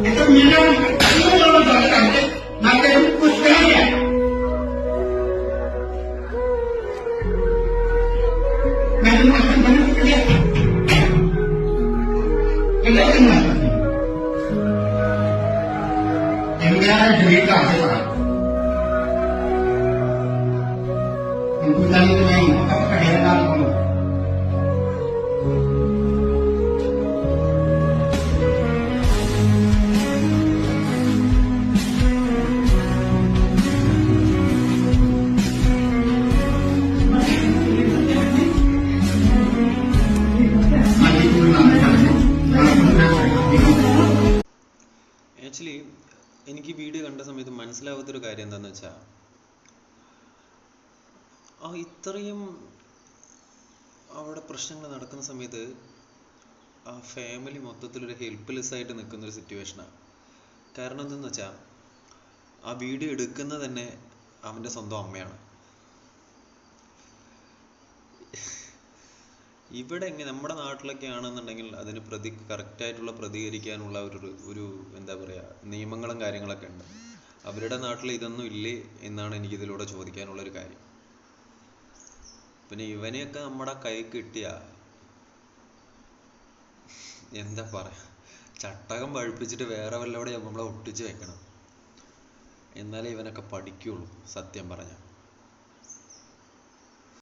itu minum kalau nanti kusnya minum akan minum dia kita kenal yang cerita apa mempunyai yang apa kehadiran kamu actually എനിക്ക് video കണ്ട സമയത്ത് മനസ്സിലാവാത്തൊരു കാര്യം എന്താണെന്ന് വെച്ചാൽ ഇത്രയും അവിടെ പ്രശ്നങ്ങൾ നടക്കുന്ന സമയത്ത് ആ ഫാമിലി മൊത്തത്തിലൊരു ഹെൽപ്ലെസ് ആയിട്ട് നിൽക്കുന്നൊരു സിറ്റുവേഷനാണ്. കാരണം എന്തെന്ന് വെച്ചാൽ ആ വീഡിയോ എടുക്കുന്നത് തന്നെ അവൻ്റെ സ്വന്തം അമ്മയാണ്. ഇവിടെ എങ്ങനെ നമ്മുടെ നാട്ടിലൊക്കെ ആണെന്നുണ്ടെങ്കിൽ അതിന് കറക്റ്റായിട്ടുള്ള പ്രതികരിക്കാനുള്ള ഒരു എന്താ പറയുക നിയമങ്ങളും കാര്യങ്ങളൊക്കെ ഉണ്ട്. അവരുടെ നാട്ടിൽ ഇതൊന്നും ഇല്ലേ എന്നാണ് എനിക്കിതിലൂടെ ചോദിക്കാനുള്ളൊരു കാര്യം. പിന്നെ ഇവനെയൊക്കെ നമ്മുടെ കൈ കിട്ടിയ എന്താ പറയാ ചട്ടകം പഴുപ്പിച്ചിട്ട് വേറെ വല്ലവിടെ നമ്മളെ ഒട്ടിച്ച് വെക്കണം, എന്നാലേ ഇവനൊക്കെ പഠിക്കുള്ളൂ സത്യം പറഞ്ഞാൽ.